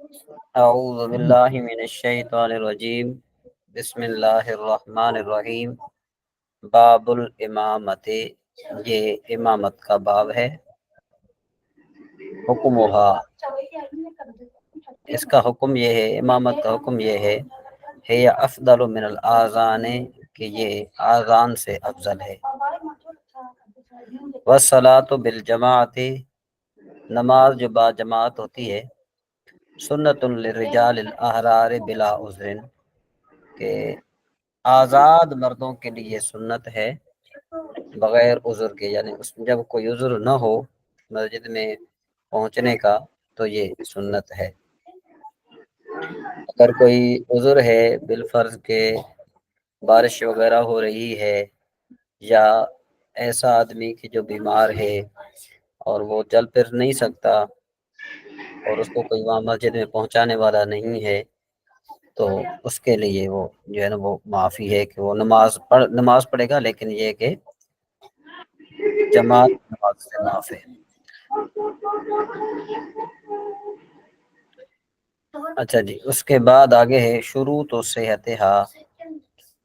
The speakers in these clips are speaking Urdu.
اعوذ باللہ من الشیطان الرجیم، بسم اللہ الرحمن الرحیم۔ باب الامامت، یہ امامت کا باب ہے۔ حکمہا، اس کا حکم یہ ہے، امامت کا حکم یہ ہے افضل من الاذان، کہ یہ آذان سے افضل ہے۔ والصلاۃ بالجماعت، نماز جو با جماعت ہوتی ہے۔ سنت للرجال الاحرار بلا عذر، کہ آزاد مردوں کے لیے سنت ہے بغیر عذر کے، یعنی اس میں جب کوئی عذر نہ ہو مسجد میں پہنچنے کا تو یہ سنت ہے۔ اگر کوئی عذر ہے بالفرض کے بارش وغیرہ ہو رہی ہے، یا ایسا آدمی کہ جو بیمار ہے اور وہ چل پھر نہیں سکتا، اور اس کو کوئی وہاں مسجد میں پہنچانے والا نہیں ہے، تو اس کے لیے وہ جو ہے نا وہ معافی ہے کہ وہ نماز پڑھے گا، لیکن یہ کہ جماعت نماز سے معاف ہے۔ اچھا جی، اس کے بعد آگے ہے شروط و صحتہا،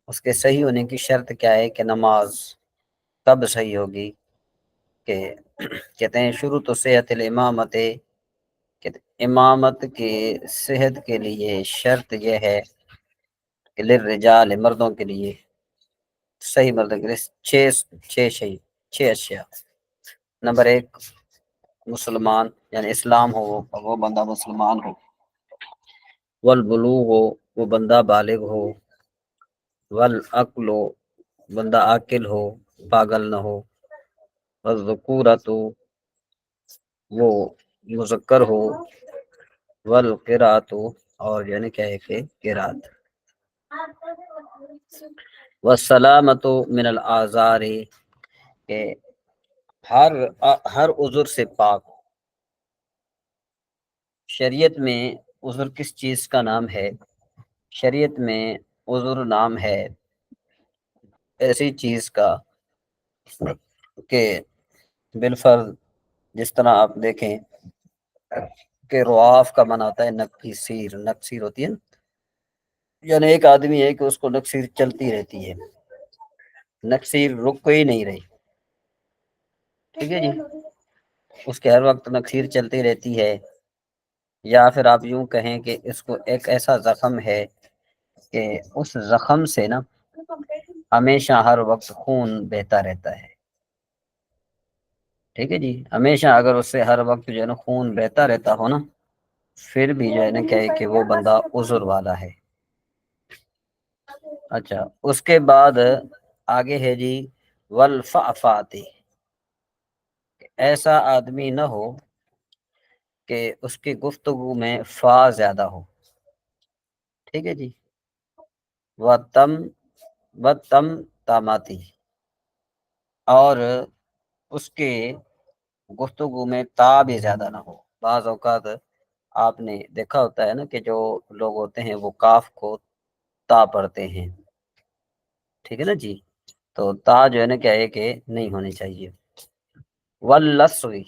اس کے صحیح ہونے کی شرط کیا ہے کہ نماز کب صحیح ہوگی، کہ کہتے ہیں شروط و صحت الامامت، کہ امامت کی صحت کے لیے شرط یہ ہے کہ للرجال، مردوں کے لیے، صحیح مردوں کے لیے چھ اشیاء۔ نمبر ایک، مسلمان، یعنی اسلام ہو، وہ بندہ مسلمان ہو۔ والبلوغ، وہ بندہ بالغ ہو۔ والعقل، بندہ عاقل ہو، پاگل نہ ہو۔ والذکورۃ، وہ مذکر ہو۔ والقرأۃ، اور یعنی کیا ہے کہ قرات۔ والسلامۃ من الاعذار، کہ ہر عذر سے پاک ہو۔ شریعت میں عذر کس چیز کا نام ہے؟ شریعت میں عذر نام ہے ایسی چیز کا کہ بالفرض، جس طرح آپ دیکھیں کہ رعاف کا من آتا ہے نکسیر، نکسیر ہوتی ہے نا، یعنی ایک آدمی ہے کہ اس کو نکسیر چلتی رہتی ہے، نکسیر رک ہی نہیں رہی، ٹھیک ہے جی، اس کے ہر وقت نکسیر چلتی رہتی ہے۔ یا پھر آپ یوں کہیں کہ اس کو ایک ایسا زخم ہے کہ اس زخم سے نا ہمیشہ ہر وقت خون بہتا رہتا ہے، ٹھیک ہے جی، ہمیشہ اگر اس سے ہر وقت جو ہے نا خون بہتا رہتا ہو نا، پھر بھی جو ہے نا کیا ہے کہ وہ بندہ عذر والا ہے۔ اچھا، اس کے بعد آگے ہے جی والفعفات، ایسا آدمی نہ ہو کہ اس کی گفتگو میں فا زیادہ ہو، ٹھیک ہے جی۔ وتم تاماتی، اور اس کے گفتگو میں تا بھی زیادہ نہ ہو۔ بعض اوقات آپ نے دیکھا ہوتا ہے نا کہ جو لوگ ہوتے ہیں وہ کاف کو تا پڑھتے ہیں، ٹھیک ہے نا جی، تو تا جو ہے نا کیا ہے کہ نہیں ہونی چاہیے۔ واللسوی،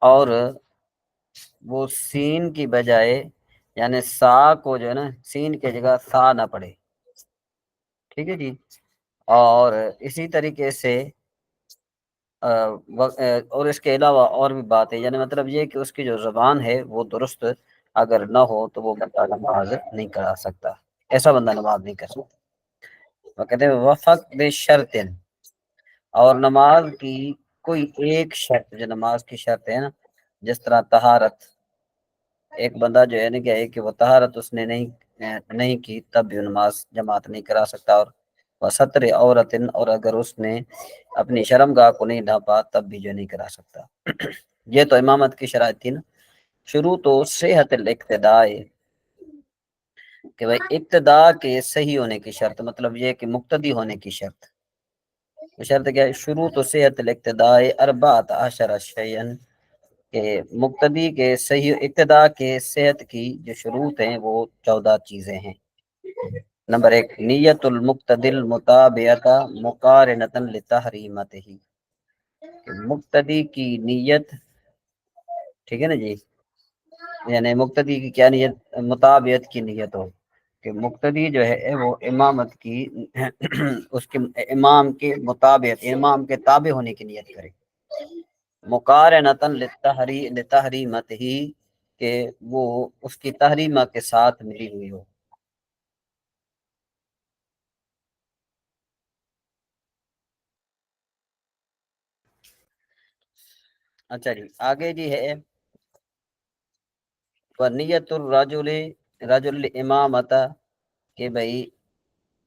اور وہ سین کی بجائے، یعنی سا کو جو ہے نا سین کی جگہ سا نہ پڑے، ٹھیک ہے جی۔ اور اسی طریقے سے اور اس کے علاوہ اور بھی بات ہے، یعنی مطلب یہ کہ اس کی جو زبان ہے وہ درست اگر نہ ہو تو وہ بندہ نماز نہیں کرا سکتا، ایسا بندہ نماز نہیں کر سکتا۔ وہ کہتے ہیں وفق بشرط، اور نماز کی کوئی ایک شرط، جو نماز کی شرط ہے نا، جس طرح طہارت، ایک بندہ جو ہے نا کہ وہ طہارت اس نے نہیں کی تب بھی نماز جماعت نہیں کرا سکتا۔ اور وستر عورت، اور اگر اس نے اپنی شرمگاہ کو نہیں ڈھانپا تب بھی جو نہیں کرا سکتا۔ یہ تو امامت کی شرائط تھی نا۔ شروع تو صحت الاقتداء، کہ بھائی ابتداء کے صحیح ہونے کی شرط، مطلب یہ کہ مقتدی ہونے کی شرط۔ شرط کیا ہے؟ شروع تو صحت الاقتداء اربعۃ عشر شیئا، کہ مقتدی کے صحیح ابتداء کے صحت کی جو شروط ہیں وہ 14 چیزیں ہیں۔ نمبر ایک، نیت المقتدی المطابعۃ مقارنۃ لتحریمتہ، کہ مقتدی کی نیت، ٹھیک ہے نا جی، یعنی مقتدی کی کیا نیت؟ مطابعت کی نیت ہو، کہ مقتدی جو ہے وہ امامت کی اس کے امام کے مطابعت، امام کے تابع ہونے کی نیت کرے، مقارنتاً لتحریمت ہی، کہ وہ اس کی تحریمہ کے ساتھ ملی ہوئی ہو۔ اچھا جی آگے جی ہے، نیت الرجل رجل امامت، کہ بھائی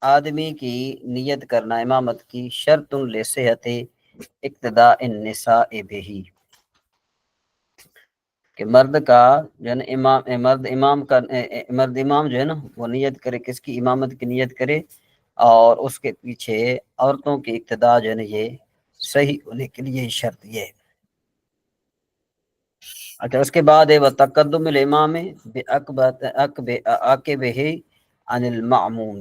آدمی کی نیت کرنا امامت کی، شرط لصحت اقتداء النساء بہی، کہ مرد کا جو ہے نا امام، مرد امام جو ہے نا وہ نیت کرے، کس کی؟ امامت کی نیت کرے، اور اس کے پیچھے عورتوں کی اقتداء جو ہے نا یہ صحیح ہونے کے لیے شرط یہ ہے۔ اچھا اس کے بعد ہے وہ تقدم الامام عقبہ عن المعموم،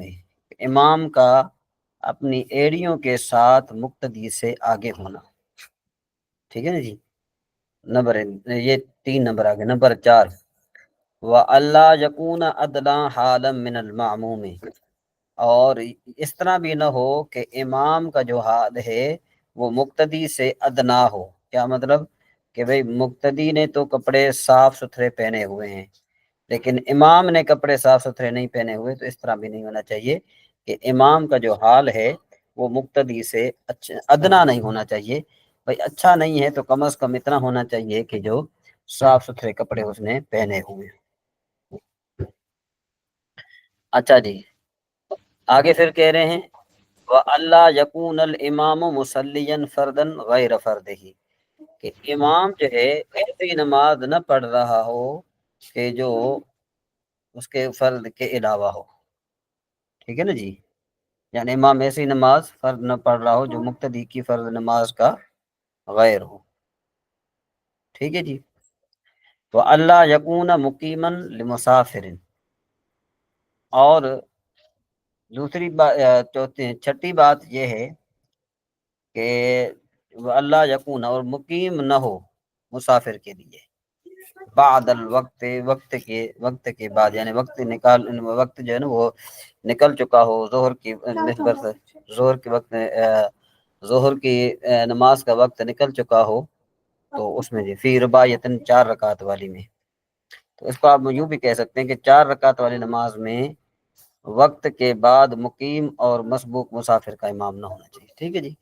امام کا اپنی ایڑیوں کے ساتھ مقتدی سے آگے ہونا، ٹھیک ہے نا جی؟ نمبر یہ 3 نمبر آگے، نمبر 4، وَأَلَّا يَكُونَ أَدْنَىٰ حَالًا مِّنَ الْمَعْمُومِ، اور اس طرح بھی نہ ہو کہ امام کا جو حال ہے وہ مقتدی سے ادنا ہو۔ کیا مطلب؟ کہ بھئی مقتدی نے تو کپڑے صاف ستھرے پہنے ہوئے ہیں، لیکن امام نے کپڑے صاف ستھرے نہیں پہنے ہوئے، تو اس طرح بھی نہیں ہونا چاہیے کہ امام کا جو حال ہے وہ مقتدی سے ادنا نہیں ہونا چاہیے۔ بھئی اچھا نہیں ہے تو کم از کم اتنا ہونا چاہیے کہ جو صاف ستھرے کپڑے اس نے پہنے ہوئے۔ اچھا جی آگے پھر کہہ رہے ہیں وَأَلَّا يَكُونَ الْإِمَامُ مُصَلِّيًا فَرْدًا غَيْرَ فَرْدِهِ، کہ امام جو ہے ایسی نماز نہ پڑھ رہا ہو کہ جو اس کے فرد کے علاوہ ہو، ٹھیک ہے نا جی؟ یعنی امام ایسی نماز فرض نہ پڑھ رہا ہو جو مقتدی کی فرض نماز کا غیر ہو، ٹھیک ہے جی؟ تو اللہ یکون مقیمن لمسافر، اور دوسری بات، چھٹی بات یہ ہے کہ وہ اللہ یکون، اور مقیم نہ ہو مسافر کے لیے، بعد الوقت، وقت کے بعد، یعنی وقت جو ہے نا وہ نکل چکا ہو، ظہر کی نسبت، ظہر کے وقت ظہر کی نماز کا وقت نکل چکا ہو، تو اس میں جی فی رباعیتن 4 رکعت والی میں، تو اس کو آپ یوں بھی کہہ سکتے ہیں کہ 4 رکعت والی نماز میں وقت کے بعد مقیم اور مسبوق مسافر کا امام نہ ہونا چاہیے، ٹھیک ہے جی؟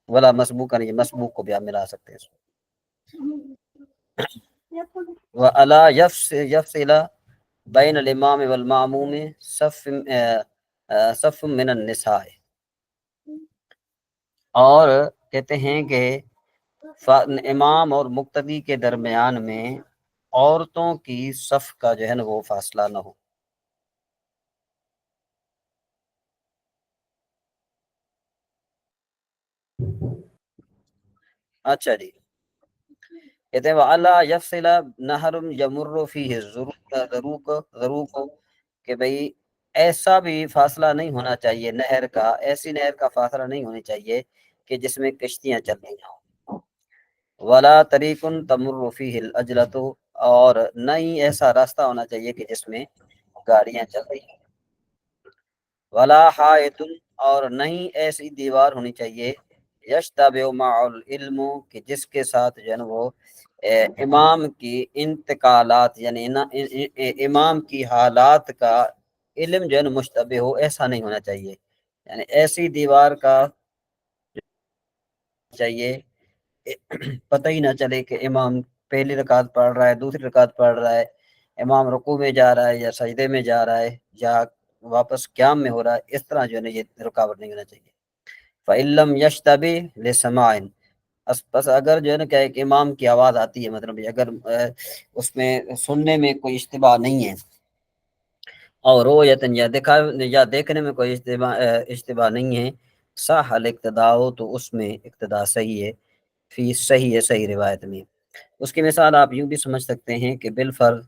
ولا مسبوق نہیں، مسبوق کو بھی آپ ملا سکتے ہیں اس میں۔ وَأَلَا يَفْصِلَ بَيْنَ الْإِمَامِ وَالْمَأْمُومِ صَفٌّ مِّنَ النِّسَاءِ، اور کہتے ہیں کہ امام اور مقتدی کے درمیان میں عورتوں کی صف کا جو ہے نا وہ فاصلہ نہ ہو۔ اچھا جی کہتے ہیں وَأَلَّا يَفْصِلَ نَهْرٌ يَمُرُّ فِيهِ ذَرُوقٌ، کہ بھئی ایسا بھی فاصلہ نہیں ہونا چاہیے نہر کا، ایسی نہر کا فاصلہ نہیں ہونی چاہیے کہ جس میں کشتیاں چل رہی ہوں، وَلَا طَرِيقٌ تَمُرُّ فِيهِ الْأَجْلَةُ، اور نہ ہی ایسا راستہ ہونا چاہیے کہ جس میں گاڑیاں چل رہی ہیں، ولا حائط، اور نہیں ایسی دیوار ہونی چاہیے یشتبہ مع العلم، کہ جس کے ساتھ جو ہے نا وہ امام کی انتقالات، یعنی امام کی حالات کا علم جو ہے نا مشتبہ ہو، ایسا نہیں ہونا چاہیے، یعنی ایسی دیوار کا چاہیے پتہ ہی نہ چلے کہ امام پہلی رکعت پڑھ رہا ہے، دوسری رکعت پڑھ رہا ہے، امام رکوع میں جا رہا ہے یا سجدے میں جا رہا ہے یا واپس قیام میں ہو رہا ہے، اس طرح جو ہے نا یہ رکاوٹ نہیں ہونا چاہیے۔ فَإِلَّمْ يَشْتَبِهْ لِسَمَاعٍ، بس اگر جو ہے نا کہ امام کی آواز آتی ہے، مطلب اگر اس میں سننے میں کوئی اشتباہ نہیں ہے، اور رویتن یا دیکھنے میں کوئی اشتباہ نہیں ہے، صح الاقتداء، تو اس میں اقتداء صحیح ہے، فی صحیح ہے، صحیح روایت میں۔ اس کی مثال آپ یوں بھی سمجھ سکتے ہیں کہ بالفرض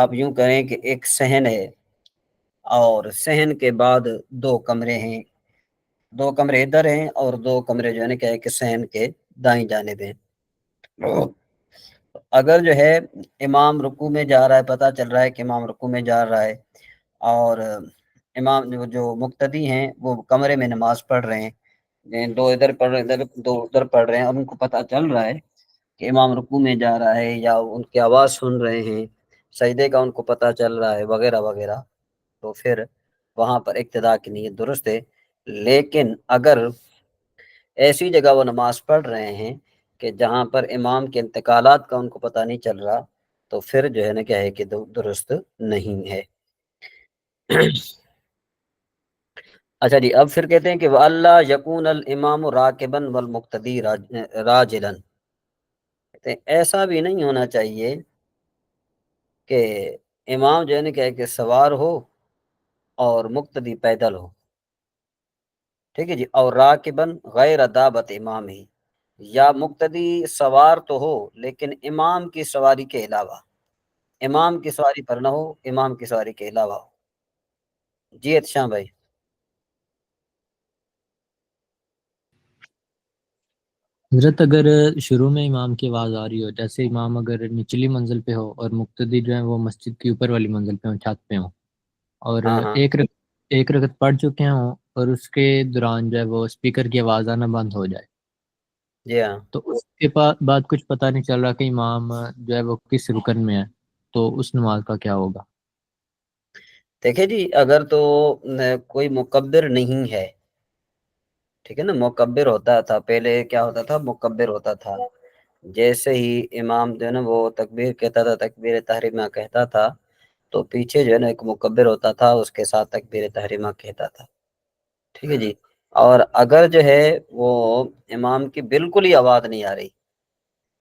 آپ یوں کریں کہ ایک صحن ہے، اور صحن کے بعد 2 کمرے ہیں، 2 کمرے ادھر ہیں اور 2 کمرے جو ہے نا کہ صحن کے دائیں جانب ہیں، اگر جو ہے امام رکوع میں جا رہا ہے، پتہ چل رہا ہے کہ امام رکوع میں جا رہا ہے، اور امام جو مقتدی ہیں وہ کمرے میں نماز پڑھ رہے ہیں، دو ادھر پڑھ رہے ہیں، دو ادھر پڑھ رہے ہیں، اور ان کو پتہ چل رہا ہے کہ امام رکوع میں جا رہا ہے، یا ان کی آواز سن رہے ہیں، سجدے کا ان کو پتہ چل رہا ہے، وغیرہ وغیرہ، تو پھر وہاں پر اقتداء کی نیت درست ہے۔ لیکن اگر ایسی جگہ وہ نماز پڑھ رہے ہیں کہ جہاں پر امام کے انتقالات کا ان کو پتہ نہیں چل رہا، تو پھر جو ہے نا کیا ہے کہ درست نہیں ہے۔ اچھا جی، اب پھر کہتے ہیں کہ وَأَلَّا يَكُونَ الْإِمَامُ رَاكِبًا وَالْمُقْتَدِي رَاجِلًا، کہتے ہیں ایسا بھی نہیں ہونا چاہیے کہ امام جو ہے نا کیا ہے کہ سوار ہو اور مقتدی پیدل ہو، ٹھیک ہے جی، اور راکبن غیر دابت امام ہی، یا مقتدی سوار تو ہو لیکن امام کی سواری کے علاوہ، امام کی سواری پر نہ ہو، امام کی سواری کے علاوہ ہو۔ جی اچھا بھائی۔ حضرت اگر شروع میں امام کی آواز آ رہی ہو، جیسے امام اگر نچلی منزل پہ ہو اور مقتدی جو ہے وہ مسجد کی اوپر والی منزل پہ ہو، چھت پہ ہو، اور ہاں ہاں ایک رکعت پڑھ چکے ہوں، اور اس کے دوران جو ہے وہ اسپیکر کی آواز آنا بند ہو جائے، جی ہاں، تو اس کے بعد کچھ پتہ نہیں چل رہا کہ امام جو ہے وہ کس رکن میں ہے، تو اس نماز کا کیا ہوگا؟ دیکھیں جی، اگر تو کوئی مکبر نہیں ہے، ٹھیک ہے نا، مکبر ہوتا تھا پہلے، کیا ہوتا تھا، مکبر ہوتا تھا، جیسے ہی امام جو ہے نا وہ تکبیر کہتا تھا، تکبیر تحریمہ کہتا تھا، تو پیچھے جو ہے نا ایک مکبر ہوتا تھا، اس کے ساتھ تکبیر تحریمہ کہتا تھا، ٹھیک ہے جی۔ اور اگر جو ہے وہ امام کی بالکل ہی آواز نہیں آ رہی،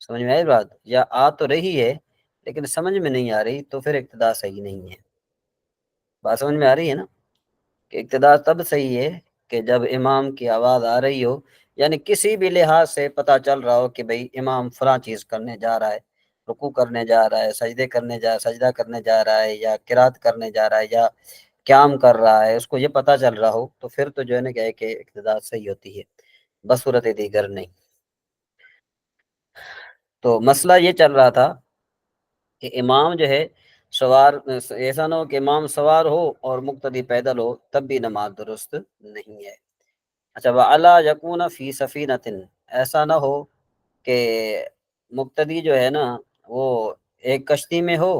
سمجھ میں آئی بات، یا آ تو رہی ہے لیکن سمجھ میں نہیں آ رہی، تو پھر اقتداء صحیح نہیں ہے۔ بات سمجھ میں آ رہی ہے نا، کہ اقتداء تب صحیح ہے کہ جب امام کی آواز آ رہی ہو، یعنی کسی بھی لحاظ سے پتہ چل رہا ہو کہ بھئی امام فلاں چیز کرنے جا رہا ہے، رکوع کرنے جا رہا ہے، سجدہ کرنے جا رہا ہے، یا قرات کرنے جا رہا ہے، یا قیام کر رہا ہے، اس کو یہ پتہ چل رہا ہو، تو پھر تو جو ہے نا کیا ہے کہ اقتداء صحیح ہوتی ہے، بصورت دیگر نہیں۔ تو مسئلہ یہ چل رہا تھا کہ امام جو ہے سوار، ایسا نہ ہو کہ امام سوار ہو اور مقتدی پیدل ہو، تب بھی نماز درست نہیں ہے۔ اچھا، وَعَلَا يَكُونَ فِي سَفِينَةٍ، ایسا نہ ہو کہ مقتدی جو ہے نا وہ ایک کشتی میں ہو،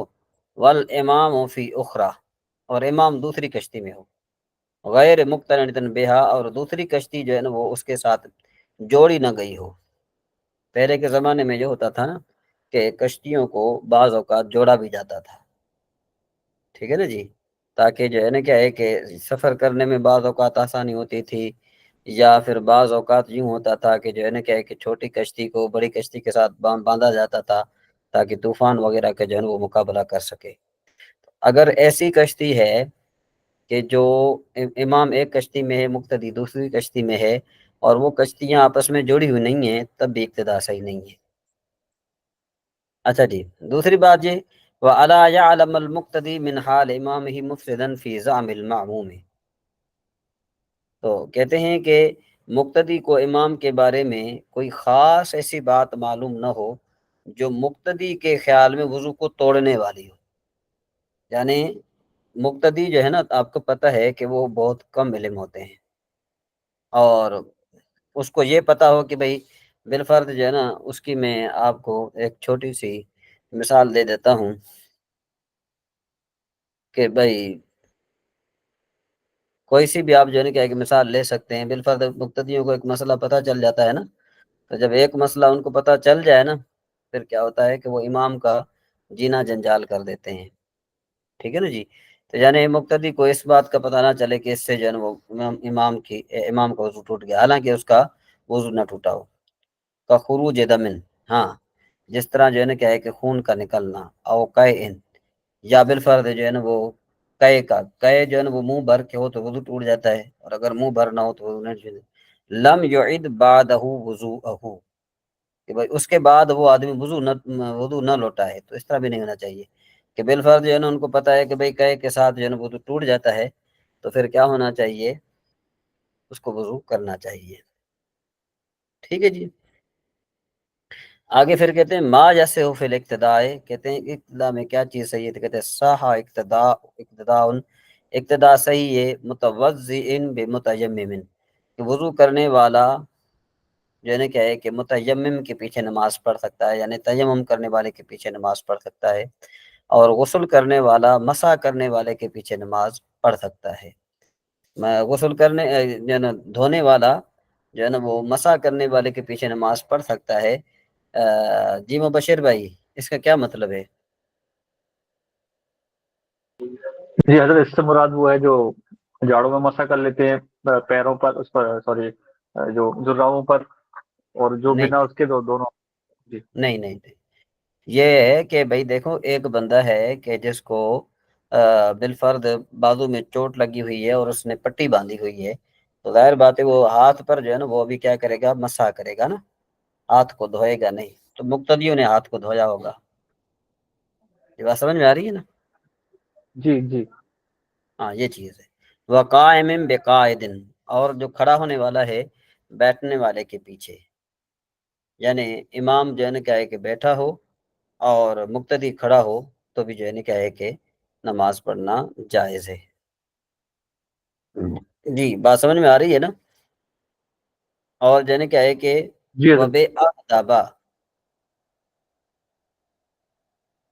وَالْإِمَامُ فِي أُخْرَى، اور امام دوسری کشتی میں ہو، غیر مقترنۃ بہا، اور دوسری کشتی جو ہے نا وہ اس کے ساتھ جوڑی نہ گئی ہو۔ پہلے کے زمانے میں یہ ہوتا تھا نا کہ کشتیوں کو بعض اوقات جوڑا بھی جاتا تھا، ٹھیک ہے نا جی، تاکہ جو ہے نا کیا ہے کہ سفر کرنے میں بعض اوقات آسانی ہوتی تھی، یا پھر بعض اوقات یوں ہوتا تھا کہ جو ہے نا کیا ہے کہ چھوٹی کشتی کو بڑی کشتی کے ساتھ باندھا جاتا تھا، تاکہ طوفان وغیرہ کا جو ہے نا وہ مقابلہ کر سکے۔ اگر ایسی کشتی ہے کہ جو امام ایک کشتی میں ہے، مقتدی دوسری کشتی میں ہے، اور وہ کشتیاں آپس میں جڑی ہوئی نہیں ہیں، تب بھی اقتداء صحیح نہیں ہے۔ اچھا جی، دوسری بات یہ، وَأَلَا يَعْلَمَ الْمُقْتَدِي مِنْ حَالِ إِمَامِهِ مُفْسِدًا فِي زَعْمِ الْمَعْمُومِ، تو کہتے ہیں کہ مقتدی کو امام کے بارے میں کوئی خاص ایسی بات معلوم نہ ہو جو مقتدی کے خیال میں وضو کو توڑنے والی ہو، یعنی مقتدی جو ہے نا آپ کو پتہ ہے کہ وہ بہت کم علم ہوتے ہیں، اور اس کو یہ پتہ ہو کہ بھئی بالفرض جو ہے نا، اس کی میں آپ کو ایک چھوٹی سی مثال دے دیتا ہوں کہ بھئی کوئی سی بھی آپ جو ہے نا کہ ایک مثال لے سکتے ہیں، بالفرض مقتدیوں کو ایک مسئلہ پتہ چل جاتا ہے نا، تو جب ایک مسئلہ ان کو پتہ چل جائے نا، پھر کیا ہوتا ہے کہ وہ امام کا جینا جنجال کر دیتے ہیں، ٹھیک ہے نا جی۔ تو یعنی مقتدی کو اس بات کا پتہ نہ چلے کہ اس سے جو ہے نا وہ امام کا وضو ٹوٹ گیا، حالانکہ اس کا وضو نہ ٹوٹا ہو، کا خروج دمن، ہاں، جس طرح جو ہے نا کیا ہے کہ خون کا نکلنا، او قائن، یا بالفرض جو ہے نا وہ قے جو ہے نا وہ منہ بھر کے ہو تو وضو ٹوٹ جاتا ہے، اور اگر منہ بھر نہ ہو تو وضو نہیں ٹوٹتا۔ لم یعد بعدہ وضوءہ، کہ بھائی اس کے بعد وہ آدمی وضو نہ لوٹائے، تو اس طرح بھی نہیں ہونا چاہیے کہ بالفرض جو ہے نا ان کو پتہ ہے کہ بھائی قے کے ساتھ جو ہے نا وضو ٹوٹ جاتا ہے، تو پھر کیا ہونا چاہیے، اس کو وضو کرنا چاہیے، ٹھیک ہے جی۔ آگے پھر کہتے ہیں ما جیسے ہو فی اقتدائے، کہتے ہیں ابتدا میں کیا چیز صحیح ہے، تو کہتے ہیں صحا اقتدا صحیح ہے متوضئن بمتیمم، کہ وضو کرنے والا جو ہے نا کیا ہے کہ متیمم کے پیچھے نماز پڑھ سکتا ہے، یعنی تیمم کرنے والے کے پیچھے نماز پڑھ سکتا ہے، اور غسل کرنے والا مسح کرنے والے کے پیچھے نماز پڑھ سکتا ہے۔ غسل کرنے جو ہے نا دھونے والا جو ہے نا وہ مسح کرنے والے کے پیچھے نماز پڑھ سکتا ہے۔ جی مبشر بھائی، اس کا کیا مطلب ہے؟ جی حضرت، اس سے مراد وہ ہے جو جاڑوں میں مسح کر لیتے ہیں پیروں پر، اس پر سوری جو جراحوں پر، اور جو نہیں بنا اس کے دونوں۔ جی نہیں نہیں نہیں، یہ ہے کہ بھائی دیکھو، ایک بندہ ہے کہ جس کو بالفرد بازو میں چوٹ لگی ہوئی ہے اور اس نے پٹی باندھی ہوئی ہے، تو ظاہر بات ہے وہ ہاتھ پر جو ہے نا وہ بھی کیا کرے گا، مسح کرے گا نا، ہاتھ کو دھوئے گا نہیں، تو مقتدیوں نے ہاتھ کو دھویا ہوگا۔ یہ بات سمجھ میں آ رہی ہے نا؟ جی جی ہاں یہ چیز ہے۔ وقائم بقائد، اور جو کھڑا ہونے والا ہے بیٹھنے والے کے پیچھے، یعنی امام جو ہے نا کیا ہے کہ بیٹھا ہو اور مقتدی کھڑا ہو تو بھی جو ہے نا کیا ہے کہ نماز پڑھنا جائز ہے۔ جی بات سمجھ میں آ رہی ہے نا؟ اور جو ہے نا کیا ہے کہ جی وہ حضرت۔ بے آدابا،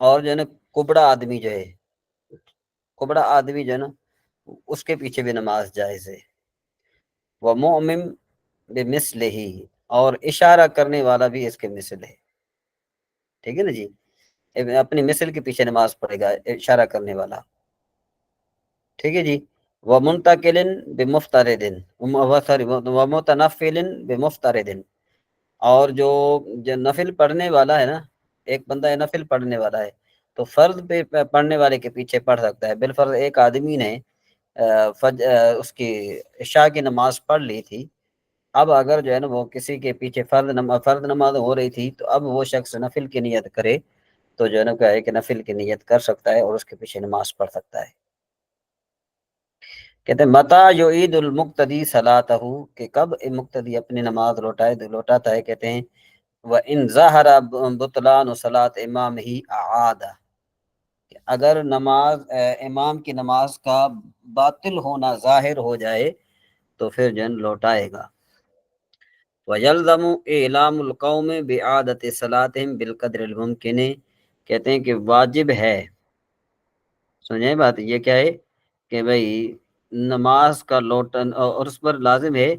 اور جو ہے نا کبڑا آدمی جو ہے، کبڑا آدمی جو ہے نا اس کے پیچھے بھی نماز جائز ہے۔ وہ مؤمن بمثلہ، اور اشارہ کرنے والا بھی اس کے مثل ہے، ٹھیک ہے نا جی، اپنی مثل کے پیچھے نماز پڑھے گا اشارہ کرنے والا، ٹھیک ہے جی۔ ومنتقل بمفترض، سوری ومتنفل بمفترض، اور جو نفل پڑھنے والا ہے نا، ایک بندہ ہے نفل پڑھنے والا ہے تو فرض پہ پڑھنے والے کے پیچھے پڑھ سکتا ہے۔ بالفرض ایک آدمی نے اس کی عشاء کی نماز پڑھ لی تھی، اب اگر جو ہے نا وہ کسی کے پیچھے فرض نماز ہو رہی تھی تو اب وہ شخص نفل کی نیت کرے تو جو ہے نا کیا ہے کہ نفل کی نیت کر سکتا ہے اور اس کے پیچھے نماز پڑھ سکتا ہے۔ کہتے ہیں متا یعید المقتدی صلاتہ، کہ کب مقتدی اپنی نماز لوٹاتا ہے، کہتے ہیں وَإِنْ ظَهَرَ بُطْلَانُ صَلَاةِ إِمَامِهِ أَعَادَ، اگر نماز امام کی نماز کا باطل ہونا ظاہر ہو جائے تو پھر جن لوٹائے گا۔ وَيَلْزَمُ إِعْلَامُ الْقَوْمِ بِعَادَةِ صَلَاتِهِمْ بِالْقَدْرِ الْمُمْكِنِ، کہتے ہیں کہ واجب ہے، سمجھیں بات یہ کیا ہے کہ بھئی نماز کا لوٹن، اور اس پر لازم ہے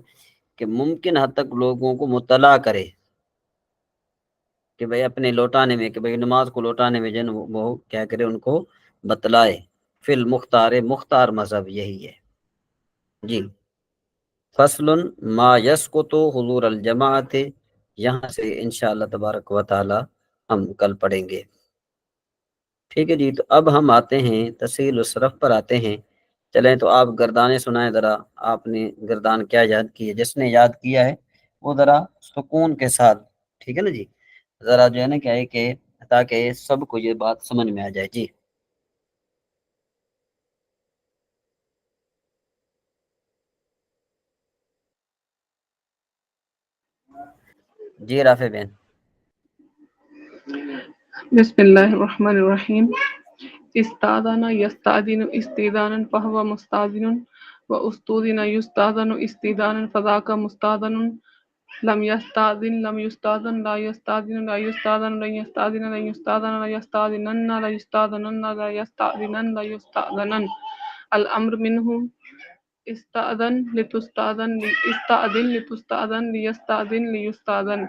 کہ ممکن حد تک لوگوں کو مطلع کرے کہ بھئی اپنے لوٹانے میں، کہ بھئی نماز کو لوٹانے میں جن وہ کیا کرے، ان کو بتلائے۔ فی المختار، مختار مذہب یہی ہے جی۔ فصل ما یسقط حضور الجماعت، یہاں سے انشاءاللہ تبارک و تعالی ہم کل پڑھیں گے، ٹھیک ہے جی۔ تو اب ہم آتے ہیں تسہیل الصرف پر آتے ہیں۔ چلیں تو آپ گردانے سنائیں ذرا، آپ نے گردان کیا یاد کی ہے؟ جس نے یاد کیا ہے وہ ذرا سکون کے ساتھ، ٹھیک ہے نا جی، ذرا جو ہے نا کیا ہے کہ تاکہ سب کو یہ بات سمجھ میں آ جائے جی۔ جی رافع بین۔ بسم اللہ الرحمن الرحیم۔ استاذن یستاذن استئذانا فهو مستاذن واستؤذن یستاذن استئذانا فذاک مستاذن لم یستاذن لم یستاذن لا یستاذن لا یستاذن لن یستاذن لن یستاذن لا یستاذنن لا یستاذنن لا یستاذنن لا یستاذنن الامر منه استاذن لتستاذن استاذن لتستاذن لیستاذن لیستاذن،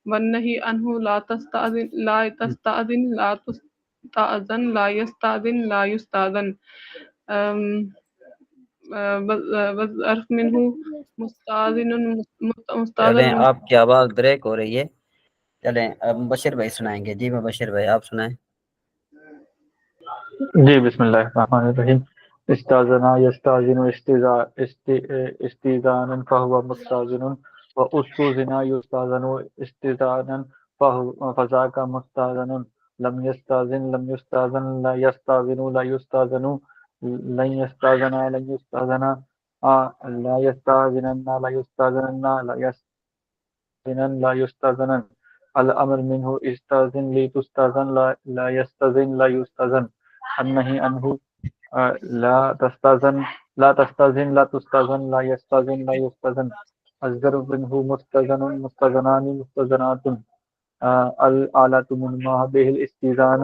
والنہی عنہ لا تستاذن لا تستاذن لا تستاذن لا یستاذن لا یستاذن، والظرف منہ مستاذن چلیں مستاذن۔ آپ کی آواز بریک ہو رہی ہے، چلیں اب مبشر بھائی سنائیں گے جی۔ مبشر بھائی آپ سنائیں۔ جی بسم اللہ الرحمن الرحیم۔ استاذنا یستاذن استئذانا فهو مستاذن واستؤذن یستاذن استئذانا فذاک مستاذن لم یستاذن لم یستاذن لا یستاذن لا یستاذن لن یستاذن لن یستاذن لا یستاذنن لا یستاذنن لا یستاذنن لا یستاذنن الامر منه استاذن لی تستاذن لا یستاذن لا یستاذن النہی عنہ لا تستاذن لا تستاذن لا تستاذن لا یستاذن لا یستاذن الضرب منه مستاذن مستاذنان مستاذنات الآلة من ما به الاستئذان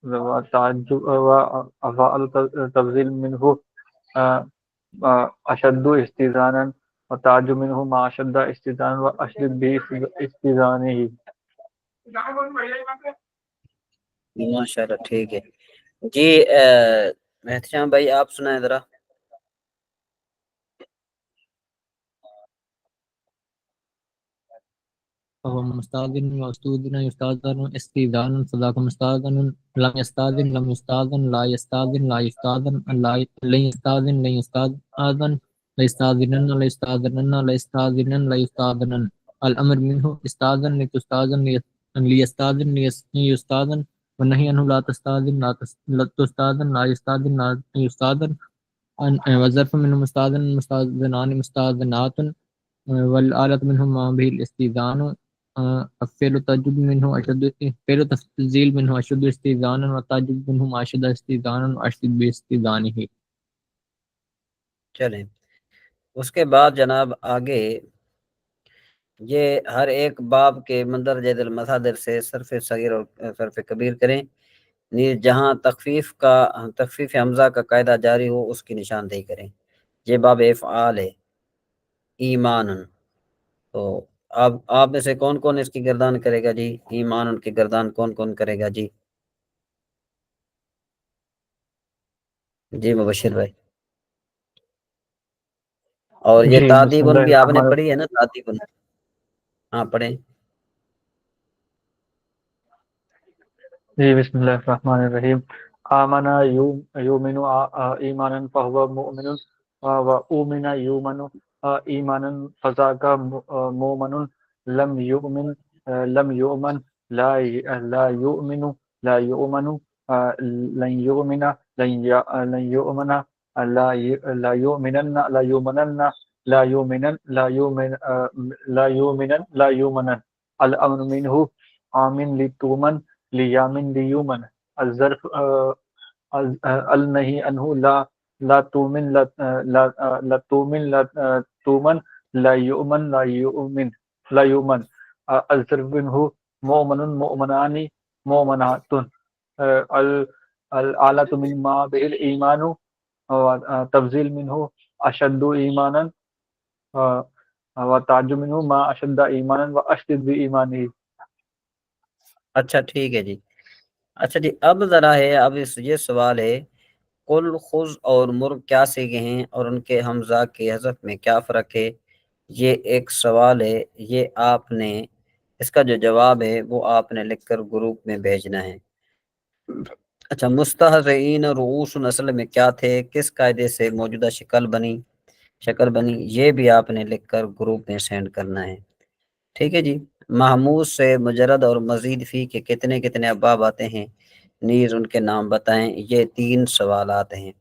وتعجب والتبذيل منه أشد استئذانا وتعجب منه ما أشد استئذانا وأشد به استئذانه. ماشاء اللہ ٹھیک ہے جی احتشام بھائی آپ سنائیں ذرا. فهو مستأذن واستؤذن يستأذن استئذانا فذاك مستأذن لم يستأذن لم يستأذن لا يستأذن لا يستأذن لن يستأذن لن يستأذن لا يستأذنن لا يستأذنن لا يستأذنن لا يستأذنن الأمر منه استأذن لتستأذن ليستأذن ليستأذن والنهي عنه لا تستأذن لا تستأذن لا يستأذن لا يستأذن والظرف منه مستأذن مستأذنان مستأذنات والآلة منهم ما به الاستئذان فعل التعجب منه أشد فعل التفضيل منه أشد استئذانا والتعجب منه ما أشد استئذانا وأشد باستئذانه. چلیں اس کے بعد جناب آگے یہ ہر ایک باب کے مندرجہ ذیل مصادر سے صرف صغیر اور صرف کبیر کریں. جہاں تخفیف حمزہ کا قاعدہ جاری ہو اس کی نشاندہی کریں. یہ باب افعال ہے ایمان. تو آپ میں سے کون کون اس کی گردان کرے گا جی؟ ایمان ان کی گردان کون کون کرے گا جی؟ جی مبشر بھائی. اور یہ جی بسم تعدیبن اللہ بھی آپ نے الرحمن پڑھی ہے نا؟ تعدیبن ہاں پڑھیں. جی بسم اللہ الرحمن الرحیم. آمنا یومن ایمانا فہو مؤمن و اومن یومن ایمانا فذاک مومن لم یؤمن لا یؤمن لا یؤمن لن یؤمن لن یؤمن لا یؤمنن لا یؤمنن لا یؤمنن لا یؤمن لا یؤمنن لا یؤمنن الامر منه آمن لتؤمن لیامن لیومن الظرف النہی عنہ لا تومن لا تومن لا تومن لا یؤمن لا یؤمن لا یؤمن الظرف منہ مؤمن مؤمنان مؤمنات الآلة من ما به الایمان تبذیل منہ اشد ایمانا وتعجب منہ ما اشد ایمانا واشدد بایمانہ. اچھا ٹھیک ہے جی. اچھا جی اب ذرا ہے اب یہ سوال ہے قل خذ اور مر کیا سیگے ہیں اور ان کے حمزہ کے حذف میں کیا فرق ہے؟ یہ ایک سوال ہے. یہ آپ نے اس کا جو جواب ہے وہ آپ نے لکھ کر گروپ میں بھیجنا ہے. اچھا مستہزئین رؤوس اصل میں کیا تھے؟ کس قاعدے سے موجودہ شکل بنی یہ بھی آپ نے لکھ کر گروپ میں سینڈ کرنا ہے. ٹھیک ہے جی. محمود سے مجرد اور مزید فی کے کتنے کتنے ابواب آتے ہیں نیز ان کے نام بتائیں. یہ 3 سوالات ہیں.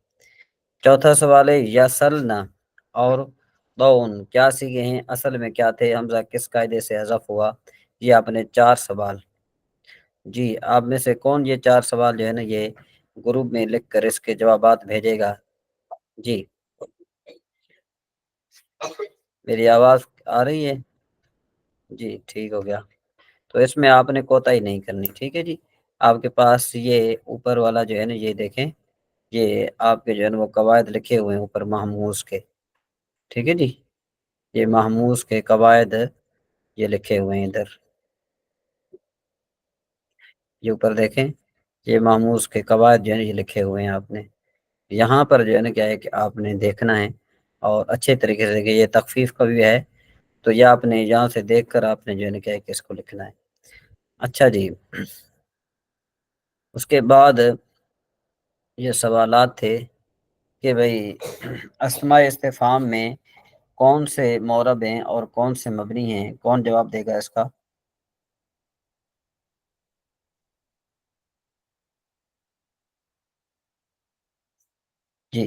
چوتھا سوال ہے یسلنا اور دون کیا سیگے ہیں؟ اصل میں کیا تھے؟ حمزہ کس قاعدے سے حذف ہوا؟ یہ آپ نے 4 سوال. جی آپ میں سے کون یہ 4 سوال جو ہے نا یہ گروپ میں لکھ کر اس کے جوابات بھیجے گا؟ جی میری آواز آ رہی ہے؟ جی ٹھیک ہو گیا. تو اس میں آپ نے کوتاہی نہیں کرنی. ٹھیک ہے جی. آپ کے پاس یہ اوپر والا جو ہے نا یہ دیکھیں یہ آپ کے جو ہے نا وہ قواعد لکھے ہوئے ہیں اوپر محموز کے. ٹھیک ہے جی. یہ محموز کے قواعد یہ لکھے ہوئے ہیں ادھر یہ اوپر دیکھیں. یہ محموز کے قواعد جو ہے یہ لکھے ہوئے ہیں. آپ نے یہاں پر جو ہے نا کیا ہے کہ آپ نے دیکھنا ہے اور اچھے طریقے سے کہ یہ تخفیف کا بھی ہے تو یہ آپ نے یہاں سے دیکھ کر آپ نے جو ہے نا کیا ہے کہ اس کو لکھنا ہے. اچھا جی اس کے بعد یہ سوالات تھے کہ بھئی اسماء استفہام میں کون سے معرب ہیں اور کون سے مبنی ہیں؟ کون جواب دے گا اس کا؟ جی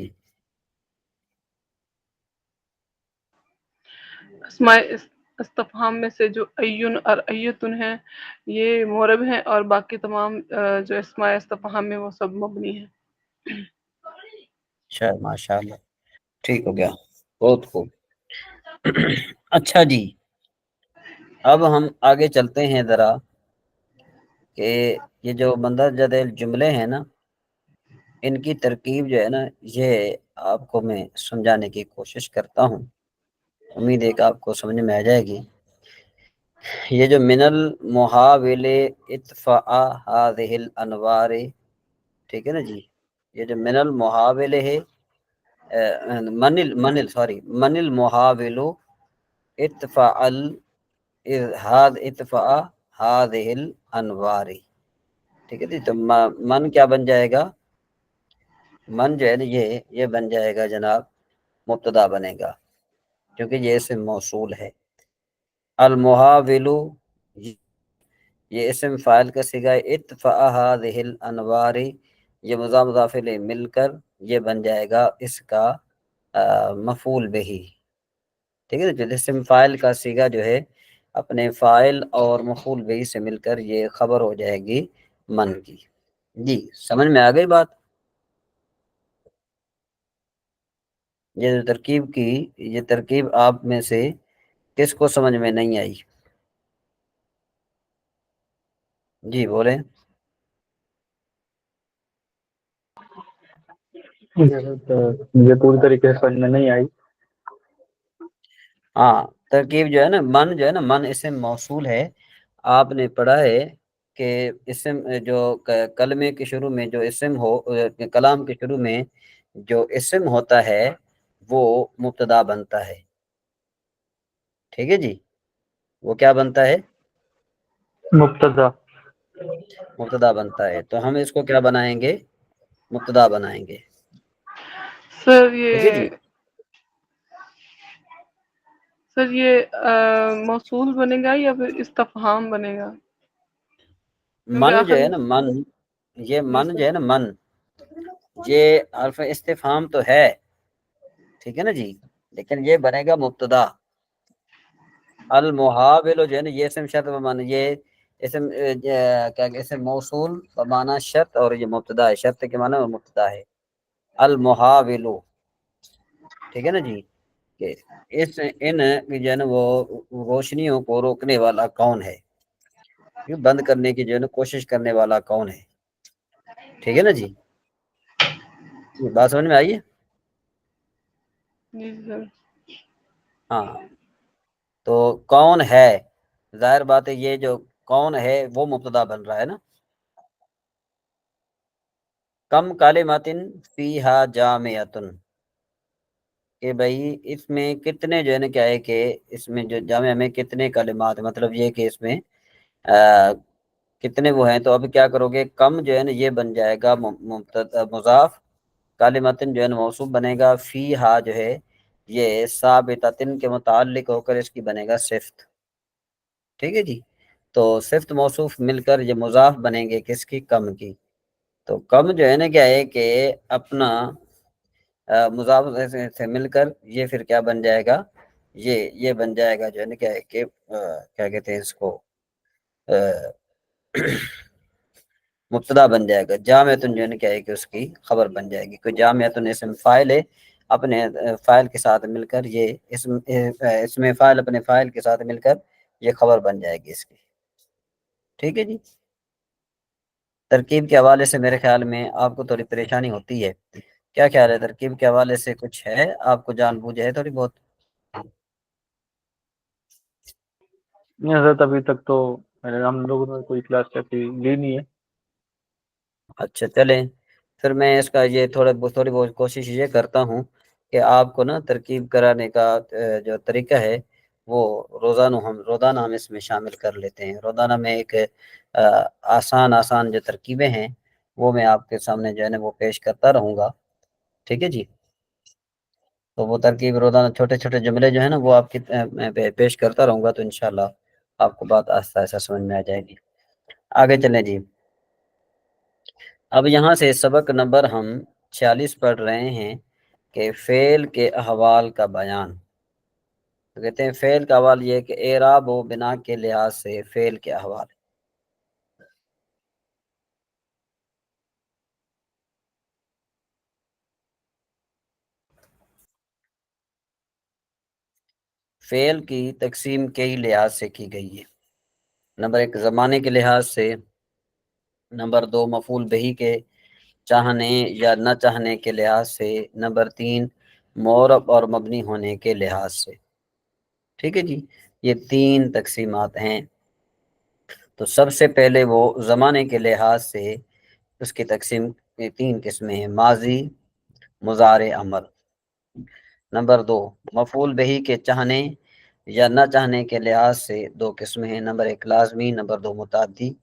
اسماء استفہام میں سے جو ایون اور ایتن ہیں یہ مورب ہیں، اور باقی تمام جو اسماء استفہام میں وہ سب مبنی ہیں۔ شاید ماشاء اللہ ٹھیک ہو گیا، بہت خوب۔ اچھا جی، اب ہم آگے چلتے ہیں ذرا کہ یہ جو مندرجہ ذیل جملے ہیں نا، ان کی ترکیب جو ہے نا، یہ آپ کو میں سمجھانے کی کوشش کرتا ہوں، امید ہے کہ آپ کو سمجھ میں آ جائے گی۔ یہ جو من المحاول اطفاء هذه الانوار، ٹھیک ہے نا جی، یہ جو من المحاول ہے، من المحاول اطفاء اطفاء هذه الانوار، ٹھیک ہے جی، تو من کیا بن جائے گا؟ من جو ہے نا یہ بن جائے گا جناب، مبتدا بنے گا کیونکہ یہ اسم موصول ہے۔ المحاول یہ اسم فاعل کا صیغہ ہے، اطفاء هذه الانوار یہ مضاف مضاف الیہ مل کر یہ بن جائے گا اس کا مفعول بہی، ٹھیک ہے نا، جو اسم فاعل کا صیغہ جو ہے اپنے فاعل اور مفعول بہی سے مل کر یہ خبر ہو جائے گی من کی۔ جی سمجھ میں آ گئی بات؟ یہ جو ترکیب کی، یہ ترکیب آپ میں سے کس کو سمجھ میں نہیں آئی؟ جی بولیں۔ مجھے پوری طریقے سے سمجھ میں نہیں آئی۔ ہاں، ترکیب جو ہے نا، من جو ہے نا، من اسم موصول ہے، آپ نے پڑھا ہے کہ اسم جو کلمے کے شروع میں جو اسم ہو، کلام کے شروع میں جو اسم ہوتا ہے وہ مبتدا بنتا ہے، ٹھیک ہے جی، وہ کیا بنتا ہے؟ مبتدا۔ مبتدا بنتا ہے، تو ہم اس کو کیا بنائیں گے؟ مبتدا بنائیں گے، سر ٹھیک ہے جی۔ یہ موصول بنے گا یا پھر استفہام بنے گا؟ کیونکہ من جو آخر ہے نا، من، یہ جی من سر، جو ہے نا، من یہ حرف استفہام تو ہے، ٹھیک ہے نا جی، لیکن یہ بنے گا مبتدا۔ المحاول جو ہے نا، یہ اسم شرط بمانا، یہ اسم کیا کہ اسم موصول بمانا شرط، اور یہ مبتدا ہے، شرط کے معنی میں مبتدا ہے، المحاول، ٹھیک ہے نا جی، کہ ان جو ہے نا وہ روشنیوں کو روکنے والا کون ہے، یہ بند کرنے کی جو ہے نا کوشش کرنے والا کون ہے، ٹھیک ہے نا جی، یہ بات سمجھ میں آئی ہے؟ جی سر۔ ہاں، تو کون ہے، ظاہر بات ہے یہ جو کون ہے وہ مبتدا بن رہا ہے نا۔ کم کلمات فیہا جامعۃ، کہ بھائی اس میں کتنے جو ہے نا کیا ہے کہ اس میں جو جامعہ میں کتنے کلمات، مطلب یہ کہ اس میں کتنے وہ ہیں، تو اب کیا کرو گے؟ کم جو ہے نا یہ بن جائے گا مضاف، کلماتن جو ہے نا موصوف بنے گا، فیہا جو ہے یہ ثابتتن کے متعلق ہو کر اس کی بنے گا صفت، ٹھیک ہے جی، تو صفت موصوف مل کر یہ مضاف بنیں گے کس کی؟ کم کی، تو کم جو ہے نا کیا ہے کہ اپنا مضاف سے مل کر یہ پھر کیا بن جائے گا؟ یہ بن جائے گا جو ہے نا کیا ہے کہ کیا کہتے ہیں اس کو، مبتدا بن جائے گا، جامعتن جو ہے نا کیا ہے کہ اس کی خبر بن جائے گی، کوئی جامعتن اسم فاعل ہے، اپنے فاعل کے ساتھ مل کر یہ اسم فاعل اپنے فاعل کے ساتھ مل کر یہ خبر بن جائے گی اس کی، ٹھیک ہے جی۔ ترکیب کے حوالے سے میرے خیال میں آپ کو تھوڑی پریشانی ہوتی ہے، کیا خیال ہے؟ ترکیب کے حوالے سے کچھ ہے آپ کو جان بوجھ ہے تھوڑی بہت؟ نہیں حضرت، ابھی تک تو ہم لوگوں نے کوئی کلاس ایسی لی نہیں ہے۔ اچھا چلیں، پھر میں اس کا یہ تھوڑی بہت کوشش یہ کرتا ہوں کہ آپ کو نا ترکیب کرانے کا جو طریقہ ہے وہ روزانہ ہم اس میں شامل کر لیتے ہیں، روزانہ میں ایک آسان جو ترکیبیں ہیں وہ میں آپ کے سامنے جو ہے نا وہ پیش کرتا رہوں گا، ٹھیک ہے جی، تو وہ ترکیب روزانہ چھوٹے چھوٹے جملے جو ہیں نا وہ آپ کی پیش کرتا رہوں گا، تو انشاءاللہ آپ کو بات آہستہ آہستہ سمجھ میں آ جائے گی۔ آگے چلیں جی، اب یہاں سے سبق نمبر ہم 46 پڑھ رہے ہیں کہ فعل کے احوال کا بیان، تو کہتے ہیں فعل کا حوال یہ ہے کہ اعراب و بنا کے لحاظ سے فعل کے احوال. فعل کی تقسیم کئی لحاظ سے کی گئی ہے. نمبر 1 زمانے کے لحاظ سے، نمبر 2 مفعول بہی کے چاہنے یا نہ چاہنے کے لحاظ سے، نمبر 3 معرب اور مبنی ہونے کے لحاظ سے. ٹھیک ہے جی، یہ 3 تقسیمات ہیں. تو سب سے پہلے وہ زمانے کے لحاظ سے اس کی تقسیم 3 قسمیں ہیں: ماضی، مضارع، امر. نمبر 2 مفعول بہی کے چاہنے یا نہ چاہنے کے لحاظ سے 2 قسمیں ہیں: نمبر 1 لازمی، نمبر 2 متعدی.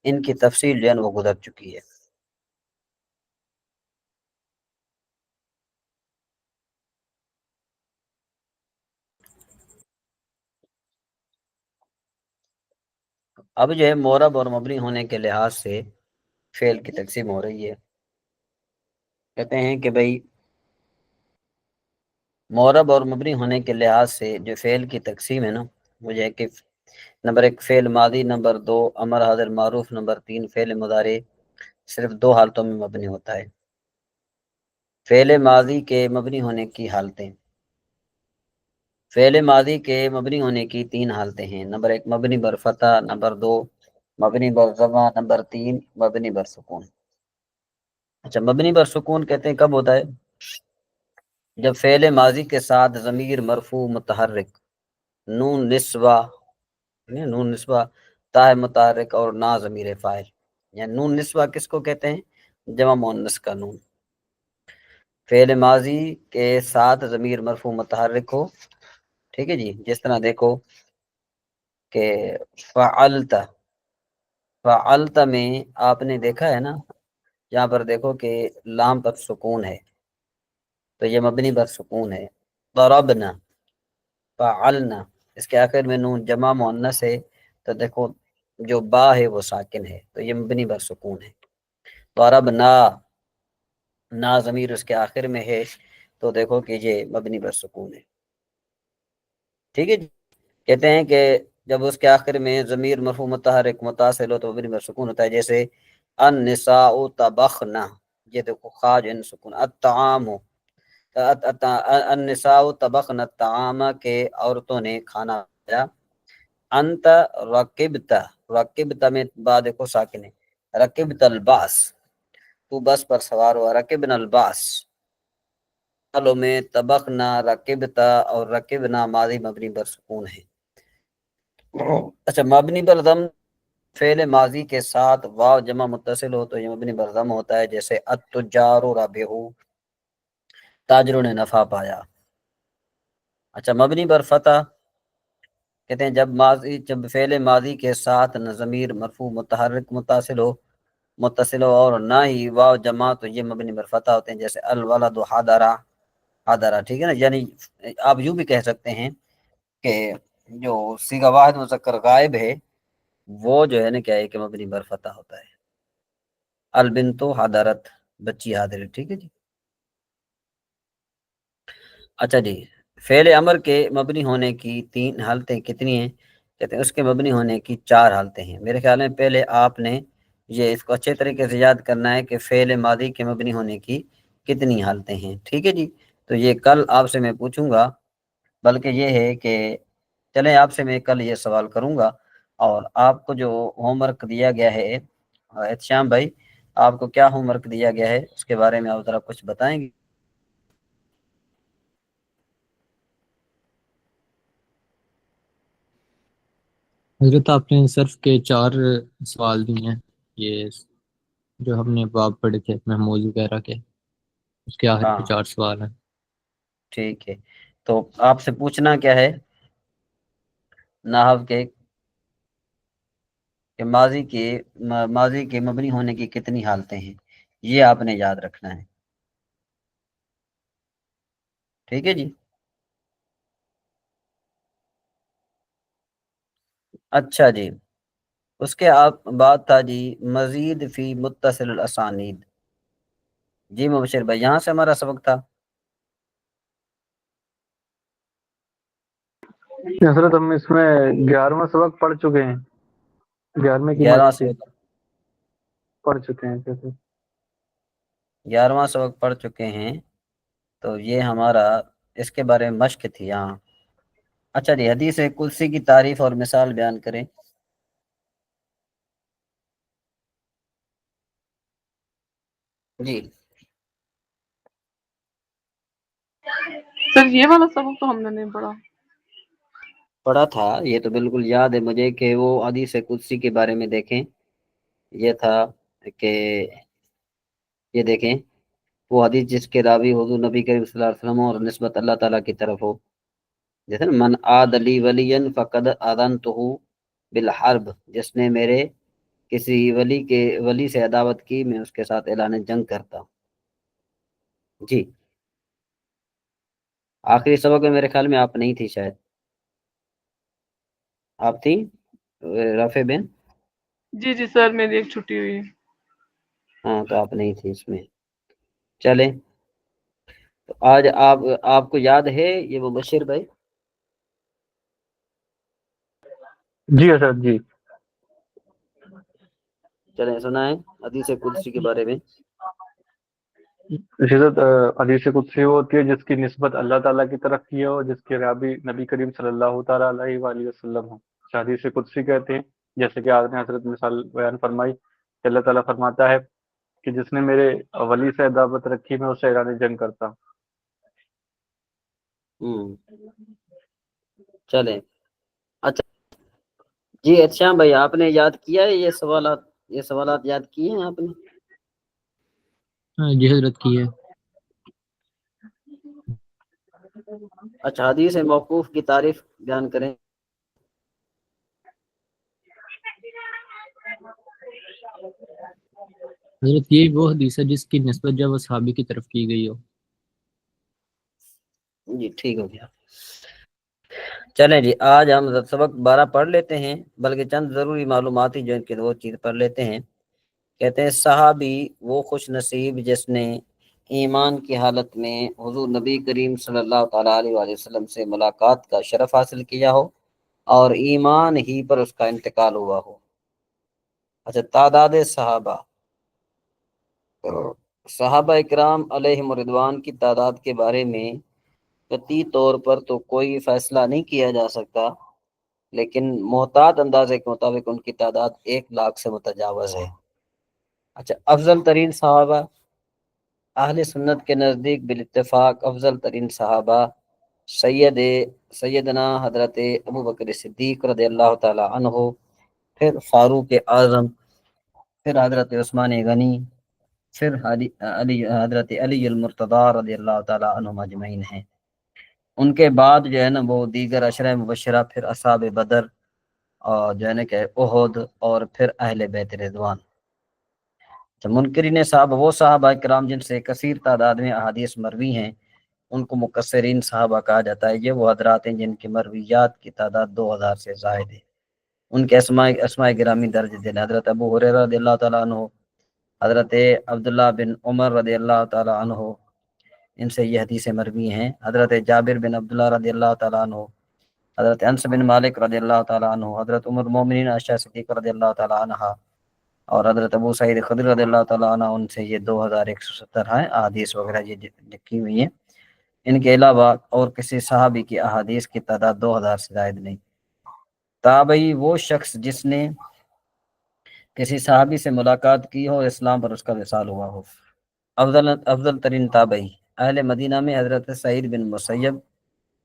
ان کی تفصیل جو ہے وہ گزر چکی ہے. اب جو ہے معرب اور مبنی ہونے کے لحاظ سے فعل کی تقسیم ہو رہی ہے. کہتے ہیں کہ بھئی معرب اور مبنی ہونے کے لحاظ سے جو فعل کی تقسیم ہے نا، وہ یہ ہے کہ نمبر 1 فعل ماضی، نمبر 2 امر حاضر معروف، نمبر 3 فعل مضارع صرف 2 حالتوں میں مبنی ہوتا ہے. فعل ماضی کے مبنی ہونے کی حالتیں. فعل ماضی کے مبنی ہونے کی 3 حالتیں ہیں: نمبر 1 مبنی بر فتح، نمبر 2 مبنی بر ضمہ، نمبر 3 مبنی بر سکون. اچھا، مبنی بر سکون کہتے ہیں کب ہوتا ہے؟ جب فعل ماضی کے ساتھ ضمیر مرفوع متحرک، نون نسوہ تا متحرک اور نا ضمیر فاعل. یعنی نون نسوہ کس کو کہتے ہیں؟ جمع مؤنث کا نون. فعل ماضی کے ساتھ ضمیر مرفوع متحرک ہو. ٹھیک ہے جی، جس طرح دیکھو کہ فعلت میں آپ نے دیکھا ہے نا، یہاں پر دیکھو کہ لام پر سکون ہے، تو یہ مبنی بر سکون ہے. ضربنا، فعلنا، اس کے آخر میں نون جمع مؤنث ہے، تو دیکھو جو با ہے وہ ساکن ہے، تو یہ مبنی بر سکون ہے. ضربنا، نا ضمیر اس کے آخر میں ہے، تو دیکھو کہ یہ مبنی بر سکون ہے. ٹھیک ہے جی، کہتے ہیں کہ جب اس کے آخر میں ضمیر مرفوع متحرک متصل ہو تو مبنی بر سکون ہوتا ہے. جیسے النساء طبخنا، یہ دیکھو خاج ان سکون. الطعام، النساء طبخنا الطعام، کے عورتوں نے کھانا کھایا. انت رکبت میں بعد دیکھو ساکن ہے. رکبت الباس، تو بس پر سوار ہوا. رکبنا الباس. حالوں میں طبخنا، رکبتا اور رکبنا ماضی مبنی بر سکون ہے. اچھا، مبنی بر ضم فعل ماضی کے ساتھ واو جمع متصل ہو تو یہ مبنی بر ضم ہوتا ہے. جیسے التجار ربحوا، تاجروں نے نفع پایا. اچھا، مبنی بر فتح کہتے ہیں جب فعل ماضی کے ساتھ نہ ضمیر مرفوع متحرک متصل ہو اور نہ ہی واو جمع، تو یہ مبنی بر فتح ہوتے ہیں. جیسے الولد حضرا. ٹھیک ہے نا، یعنی آپ یوں بھی کہہ سکتے ہیں کہ جو صیغہ واحد مذکر غائب ہے وہ جو ہے نا کیا ہے کہ مبنی بر فتح ہوتا ہے. البنت حضرت، بچی حاضر ہے. ٹھیک ہے جی. اچھا جی، فعل امر کے مبنی ہونے کی 3 حالتیں کتنی ہیں؟ کہتے ہیں اس کے مبنی ہونے کی 4 حالتیں ہیں. میرے خیال میں پہلے آپ نے یہ اس کو اچھے طریقے سے یاد کرنا ہے کہ فعل ماضی کے مبنی ہونے کی کتنی حالتیں ہیں. ٹھیک ہے جی، تو یہ کل آپ سے میں پوچھوں گا. بلکہ یہ ہے کہ چلیں آپ سے میں کل یہ سوال کروں گا، اور آپ کو جو ہوم ورک دیا گیا ہے، احتشام بھائی آپ کو کیا ہوم ورک دیا گیا ہے اس کے بارے میں آپ ذرا کچھ بتائیں گے؟ حضرت آپ نے صرف کے 4 سوال دیے ہیں، یہ جو ہم نے باب پڑھے تھے محمود وغیرہ کے، اس کے آخر کے ہاں 4 سوال ہیں. ٹھیک ہے، تو آپ سے پوچھنا کیا ہے نحو کے کہ ماضی کے مبنی ہونے کی کتنی حالتیں ہیں، یہ آپ نے یاد رکھنا ہے. ٹھیک ہے جی. اچھا جی، اس کے بعد تھا جی مزید فی متصل الاسانید. جی مبشر بھائی، یہاں سے ہمارا سبق تھا. حضرت ہم اس میں 11واں سبق پڑھ چکے ہیں، 11ویں کی 11واں مشق سبق پڑھ چکے ہیں کیسے؟ 11واں سبق پڑھ چکے ہیں، تو یہ ہمارا اس کے بارے میں مشق تھی. ہاں اچھا جی، حدیث قدسی کی تعریف اور مثال بیان کریں. جی سر یہ والا سبق تو ہم نے نہیں پڑھا. پڑھا تھا، یہ تو بالکل یاد ہے مجھے کہ وہ حدیث قدسی کے بارے میں دیکھیں. یہ تھا کہ یہ دیکھیں وہ حدیث جس کے راوی حضور نبی کریم صلی اللہ علیہ وسلم اور نسبت اللہ تعالیٰ کی طرف ہو، جیسے نا من عاد لی ولی فقد اذنتہ بالحرب، جس نے میرے کسی ولی سے عداوت کی، میں اس کے ساتھ اعلان جنگ کرتا ہوں. جی آخری سبق میں میرے خیال میں آپ نہیں تھی، شاید آپ تھی رافع بن؟ جی جی سر، میری ایک چھٹی ہوئی ہے. ہاں تو آپ نہیں تھی اس میں. چلیں تو آج آپ کو یاد ہے یہ مبشر بھائی؟ جی حضرت جی. چلیں سنائیں حدیث قدسی کے بارے میں. حضرت حدیث قدسی وہ ہوتی ہے جس کی نسبت اللہ تعالیٰ کی طرف کی ہو، جس کے راوی نبی کریم صلی اللہ تعالیٰ علیہ وآلہ وسلم ہو، حدیث قدسی کہتے ہیں. جیسے کہ آپ نے حضرت مثال بیان فرمائی کہ اللہ تعالیٰ فرماتا ہے کہ جس نے میرے ولی سے عداوت رکھی، میں اسے اعلان جنگ کرتا ہوں. چلیں اچھا جی، اچھا بھائی آپ نے یاد کیا ہے یہ سوالات یاد کیے ہیں آپ نے؟ جی حضرت کی ہے. اچھا حدیث موقوف کی تعریف بیان کریں. حضرت یہ وہ حدیث ہے جس کی نسبت جب صحابی کی طرف کی گئی ہو. جی ٹھیک ہو گیا. چلیں جی، آج ہم سبق 12 پڑھ لیتے ہیں، بلکہ چند ضروری معلوماتی جو ان کے وہ چیز پڑھ لیتے ہیں. کہتے ہیں صحابی وہ خوش نصیب جس نے ایمان کی حالت میں حضور نبی کریم صلی اللہ تعالیٰ علیہ وآلہ وسلم سے ملاقات کا شرف حاصل کیا ہو اور ایمان ہی پر اس کا انتقال ہوا ہو. اچھا تعداد صحابہ، صحابہ اکرام علیہم رضوان کی تعداد کے بارے میں قطعی طور پر تو کوئی فیصلہ نہیں کیا جا سکتا، لیکن محتاط اندازے کے مطابق ان کی تعداد 1,00,000 سے متجاوز ہے. اچھا افضل ترین صحابہ، اہل سنت کے نزدیک بالاتفاق افضل ترین صحابہ سیدنا حضرت ابو بکر صدیق رضی اللہ تعالی عنہ، پھر فاروق اعظم، پھر حضرت عثمان غنی، پھر حضرت علی المرتضی رضی اللہ تعالی عنہم اجمعین ہیں. ان کے بعد جو ہے نا وہ دیگر عشرہ مبشرہ، پھر اصحاب بدر اور جو ہے نا کہ احد، اور پھر اہل بیت رضوان. منکرین صحابہ وہ صحابہ کرام جن سے کثیر تعداد میں احادیث مروی ہیں، ان کو مکثرین صحابہ کہا جاتا ہے. یہ وہ حضرات ہیں جن کی مرویات کی تعداد 2,000 سے زائد ہے. ان کے اسماء گرامی درج دل. حضرت ابو ہریرہ رضی اللہ تعالیٰ عنہ، حضرت عبداللہ بن عمر رضی اللہ تعالیٰ عنہ، ان سے یہ حدیثیں مروی ہیں. حضرت جابر بن عبداللہ رضی اللہ تعالیٰ عنہ، حضرت انس بن مالک رضی اللہ تعالیٰ عنہ، حضرت ام المومنین عائشہ صدیقہ رضی اللہ تعالیٰ عنہ، اور حضرت ابو سعید خدری رضی اللہ تعالیٰ عنہ، ان سے یہ 2,170 ہیں احادیث وغیرہ یہ لکھی ہوئی ہیں. ان کے علاوہ اور کسی صحابی کی احادیث کی تعداد 2,000 سے زائد نہیں. تابعی وہ شخص جس نے کسی صحابی سے ملاقات کی ہو، اسلام پر اس کا وصال ہوا ہو. افضل ترین تابعی اہل مدینہ میں حضرت سعید بن مسیب،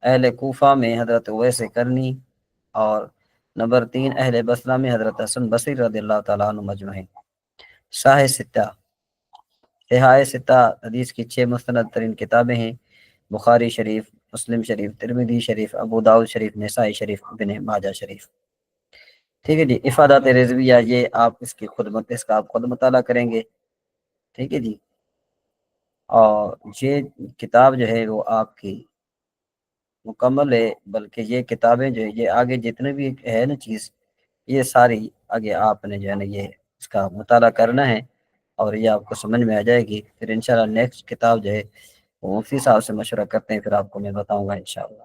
اہل کوفہ میں حضرت اویس کرنی، اور نمبر 3 اہل بصرہ میں حضرت حسن بصری رضی اللہ تعالیٰ عنہ مجمعین. شاہ ستہ، صحاح ستہ حدیث کی 6 مستند ترین کتابیں ہیں: بخاری شریف، مسلم شریف، ترمذی شریف، ابو داؤد شریف، نسائی شریف، ابن ماجہ شریف. ٹھیک ہے جی. افادات رضویہ یہ آپ اس کا آپ خود مطالعہ کریں گے. ٹھیک ہے جی. اور یہ کتاب جو ہے وہ آپ کی مکمل ہے، بلکہ یہ کتابیں جو ہے یہ آگے جتنے بھی ہے نا چیز، یہ ساری آگے آپ نے جو ہے نا یہ اس کا مطالعہ کرنا ہے، اور یہ آپ کو سمجھ میں آ جائے گی. پھر انشاءاللہ نیکسٹ کتاب جو ہے وہ مفتی صاحب سے مشورہ کرتے ہیں، پھر آپ کو میں بتاؤں گا انشاءاللہ.